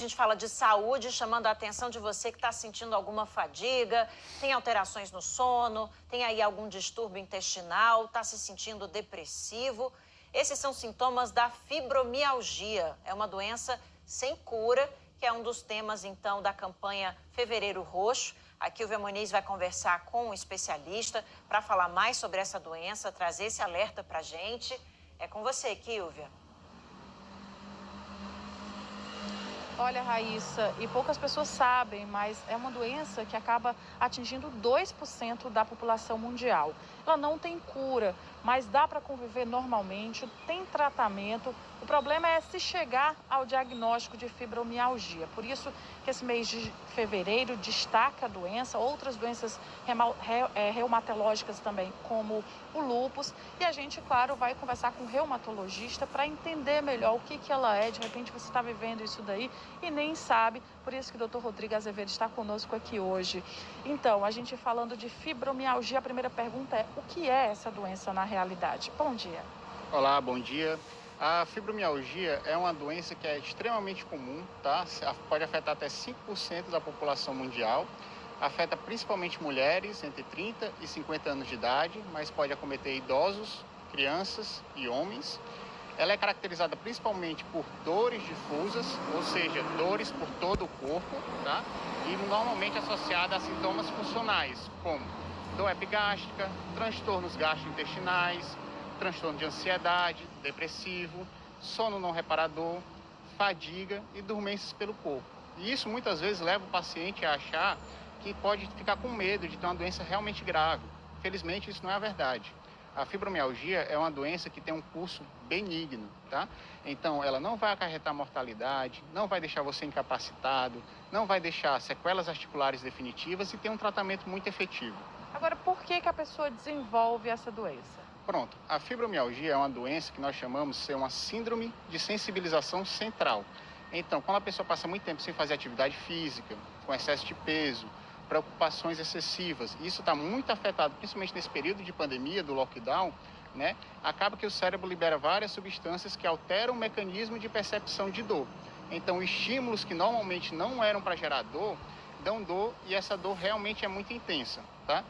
A gente fala de saúde, chamando a atenção de você que está sentindo alguma fadiga, tem alterações no sono, tem aí algum distúrbio intestinal, está se sentindo depressivo. Esses são sintomas da fibromialgia. É uma doença sem cura, que é um dos temas, então, da campanha Fevereiro Roxo. A Kilvia Muniz vai conversar com um especialista para falar mais sobre essa doença, trazer esse alerta para a gente. É com você, Kilvia. Olha, Raíssa, e poucas pessoas sabem, mas é uma doença que acaba atingindo 2% da população mundial. Ela não tem cura, mas dá para conviver normalmente, tem tratamento. O problema é se chegar ao diagnóstico de fibromialgia. Por isso que esse mês de fevereiro destaca a doença, outras doenças reumatológicas também, como o lúpus. E a gente, claro, vai conversar com o reumatologista para entender melhor o que ela é. De repente você está vivendo isso daí e nem sabe, por isso que o Dr. Rodrigo Azevedo está conosco aqui hoje. Então, a gente falando de fibromialgia, a primeira pergunta é: o que é essa doença na realidade? Bom dia. Olá, bom dia. A fibromialgia é uma doença que é extremamente comum, tá? Pode afetar até 5% da população mundial. Afeta principalmente mulheres entre 30 e 50 anos de idade, mas pode acometer idosos, crianças e homens. Ela é caracterizada principalmente por dores difusas, ou seja, dores por todo o corpo, tá? E normalmente associada a sintomas funcionais, como dor epigástrica, transtornos gastrointestinais, transtorno de ansiedade, depressivo, sono não reparador, fadiga e dormências pelo corpo. E isso muitas vezes leva o paciente a achar que pode ficar com medo de ter uma doença realmente grave. Felizmente, isso não é a verdade. A fibromialgia é uma doença que tem um curso benigno, tá? Então, ela não vai acarretar mortalidade, não vai deixar você incapacitado, não vai deixar sequelas articulares definitivas e tem um tratamento muito efetivo. Agora, por que a pessoa desenvolve essa doença? Pronto, a fibromialgia é uma doença que nós chamamos de ser uma síndrome de sensibilização central. Então, quando a pessoa passa muito tempo sem fazer atividade física, com excesso de peso, preocupações excessivas, e isso está muito afetado, principalmente nesse período de pandemia, do lockdown, né? Acaba que o cérebro libera várias substâncias que alteram o mecanismo de percepção de dor. Então, estímulos que normalmente não eram para gerar dor, dão dor e essa dor realmente é muito intensa, tá?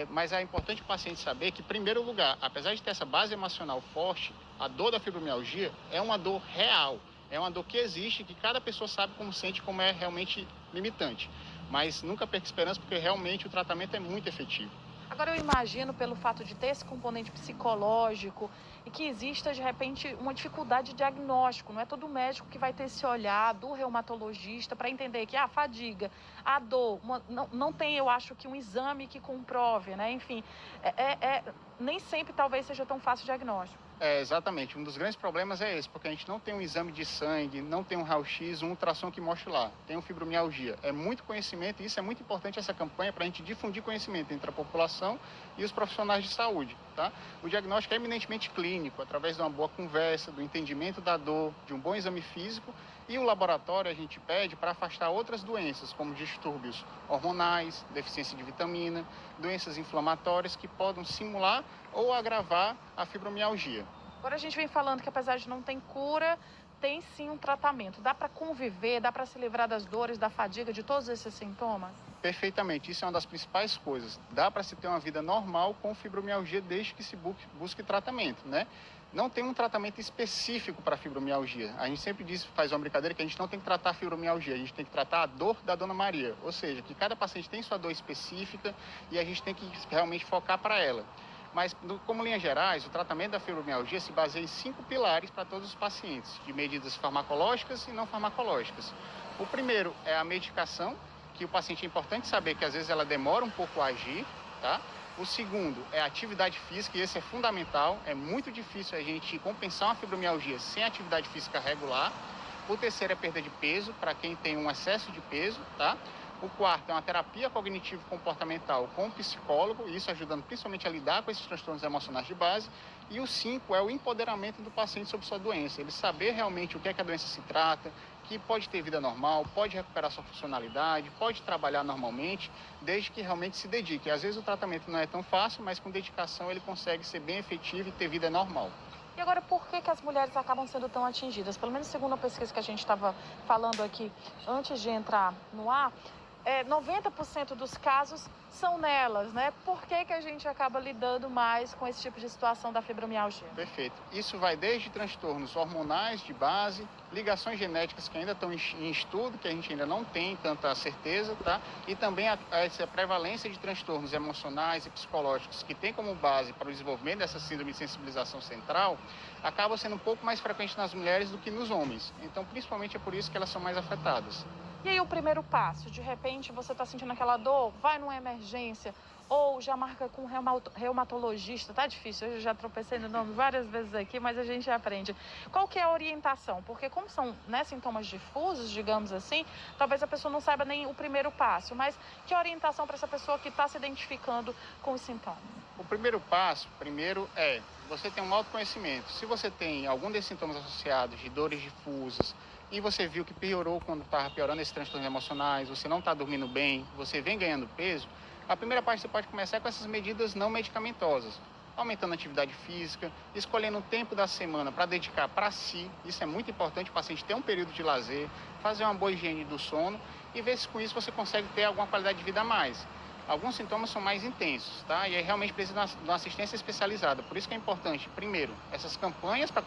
Mas é importante o paciente saber que, em primeiro lugar, apesar de ter essa base emocional forte, a dor da fibromialgia é uma dor real, é uma dor que existe, que cada pessoa sabe como sente, como é realmente limitante. Mas nunca perca esperança, porque realmente o tratamento é muito efetivo. Agora, eu imagino, pelo fato de ter esse componente psicológico e que exista, de repente, uma dificuldade de diagnóstico. Não é todo médico que vai ter esse olhar do reumatologista para entender que a fadiga, a dor, não tem, eu acho, que um exame que comprove, né? Enfim, nem sempre talvez seja tão fácil o diagnóstico. Exatamente. Um dos grandes problemas é esse, porque a gente não tem um exame de sangue, não tem um raio-x, um ultrassom que mostre lá. Tem um fibromialgia. É muito conhecimento e isso é muito importante, essa campanha, para a gente difundir conhecimento entre a população e os profissionais de saúde, tá? O diagnóstico é eminentemente clínico, através de uma boa conversa, do entendimento da dor, de um bom exame físico, e o laboratório a gente pede para afastar outras doenças, como distúrbios hormonais, deficiência de vitamina, doenças inflamatórias que podem simular ou agravar a fibromialgia. Agora a gente vem falando que, apesar de não ter cura, tem sim um tratamento. Dá para conviver, dá para se livrar das dores, da fadiga, de todos esses sintomas? Perfeitamente, isso é uma das principais coisas. Dá para se ter uma vida normal com fibromialgia desde que se busque tratamento, né? Não tem um tratamento específico para fibromialgia. A gente sempre diz, faz uma brincadeira, que a gente não tem que tratar a fibromialgia, a gente tem que tratar a dor da Dona Maria. Ou seja, que cada paciente tem sua dor específica e a gente tem que realmente focar para ela. Mas, como linhas gerais, o tratamento da fibromialgia se baseia em 5 pilares para todos os pacientes, de medidas farmacológicas e não farmacológicas. O primeiro é a medicação, que o paciente é importante saber que às vezes ela demora um pouco a agir, tá? O segundo é a atividade física, e esse é fundamental. É muito difícil a gente compensar uma fibromialgia sem atividade física regular. O terceiro é perda de peso, para quem tem um excesso de peso, tá? O quarto é uma terapia cognitivo-comportamental com um psicólogo, isso ajudando principalmente a lidar com esses transtornos emocionais de base. E o 5 é o empoderamento do paciente sobre sua doença, ele saber realmente o que é que a doença se trata, que pode ter vida normal, pode recuperar sua funcionalidade, pode trabalhar normalmente, desde que realmente se dedique. Às vezes o tratamento não é tão fácil, mas com dedicação ele consegue ser bem efetivo e ter vida normal. E agora, por que as mulheres acabam sendo tão atingidas? Pelo menos segundo a pesquisa que a gente estava falando aqui antes de entrar no ar, 90% dos casos são nelas, né? Por que a gente acaba lidando mais com esse tipo de situação da fibromialgia? Perfeito. Isso vai desde transtornos hormonais de base, ligações genéticas que ainda estão em estudo, que a gente ainda não tem tanta certeza, tá? E também essa prevalência de transtornos emocionais e psicológicos que tem como base para o desenvolvimento dessa síndrome de sensibilização central, acaba sendo um pouco mais frequente nas mulheres do que nos homens. Então, principalmente é por isso que elas são mais afetadas. E aí o primeiro passo, de repente você está sentindo aquela dor, vai numa emergência ou já marca com um reumatologista, tá difícil, eu já tropecei no nome várias vezes aqui, mas a gente aprende. Qual que é a orientação? Porque como são, né, sintomas difusos, digamos assim, talvez a pessoa não saiba nem o primeiro passo, mas que orientação para essa pessoa que está se identificando com os sintomas? O primeiro passo, é você ter um autoconhecimento. Se você tem algum desses sintomas associados de dores difusas, e você viu que piorou quando estava piorando esses transtornos emocionais, você não está dormindo bem, você vem ganhando peso, a primeira parte você pode começar com essas medidas não medicamentosas, aumentando a atividade física, escolhendo um tempo da semana para dedicar para si, isso é muito importante, o paciente ter um período de lazer, fazer uma boa higiene do sono e ver se com isso você consegue ter alguma qualidade de vida a mais. Alguns sintomas são mais intensos, tá? E aí realmente precisa de uma assistência especializada. Por isso que é importante, primeiro, essas campanhas para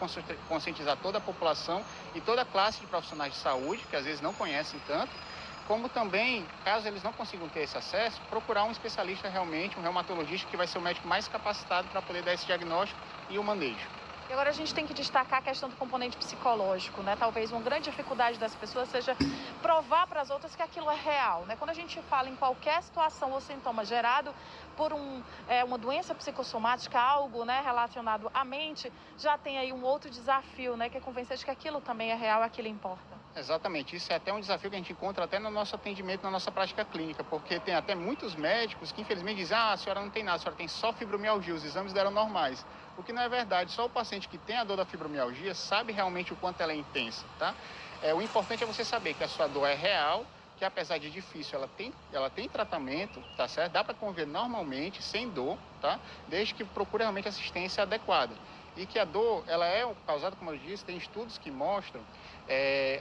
conscientizar toda a população e toda a classe de profissionais de saúde, que às vezes não conhecem tanto, como também, caso eles não consigam ter esse acesso, procurar um especialista realmente, um reumatologista, que vai ser o médico mais capacitado para poder dar esse diagnóstico e o manejo. E agora a gente tem que destacar a questão do componente psicológico, né? Talvez uma grande dificuldade das pessoas seja provar para as outras que aquilo é real, né? Quando a gente fala em qualquer situação ou sintoma gerado por uma doença psicossomática, algo, né, relacionado à mente, já tem aí um outro desafio, né? Que é convencer de que aquilo também é real e aquilo importa. Exatamente, isso é até um desafio que a gente encontra até no nosso atendimento, na nossa prática clínica, porque tem até muitos médicos que infelizmente dizem: a senhora não tem nada, a senhora tem só fibromialgia, os exames deram normais. O que não é verdade, só o paciente que tem a dor da fibromialgia sabe realmente o quanto ela é intensa, tá? O importante é você saber que a sua dor é real, que apesar de difícil, ela tem tratamento, tá certo? Dá para conviver normalmente, sem dor, tá? Desde que procure realmente assistência adequada. E que a dor, ela é causada, como eu disse, tem estudos que mostram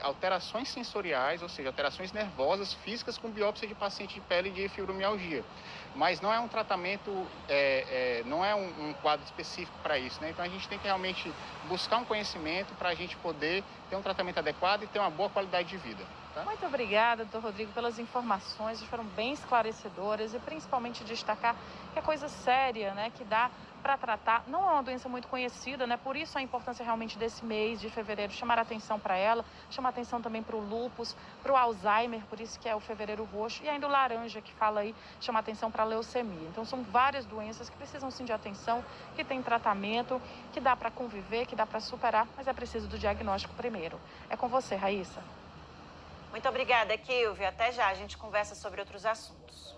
alterações sensoriais, ou seja, alterações nervosas físicas com biópsia de paciente de pele de fibromialgia. Mas não é um tratamento, não é um quadro específico para isso, né? Então a gente tem que realmente buscar um conhecimento para a gente poder ter um tratamento adequado e ter uma boa qualidade de vida. Tá? Muito obrigada, doutor Rodrigo, pelas informações, foram bem esclarecedoras e principalmente destacar que é coisa séria, né, que dá para tratar. Não é uma doença muito conhecida, né, por isso a importância realmente desse mês de fevereiro, chamar a atenção para ela, chamar a atenção também para o lúpus, para o Alzheimer, por isso que é o fevereiro roxo, e ainda o laranja, que fala aí, chama a atenção para a leucemia. Então são várias doenças que precisam sim de atenção, que tem tratamento, que dá para conviver, que dá para superar, mas é preciso do diagnóstico primeiro. É com você, Raíssa. Muito obrigada, Kilvia. Até já, a gente conversa sobre outros assuntos.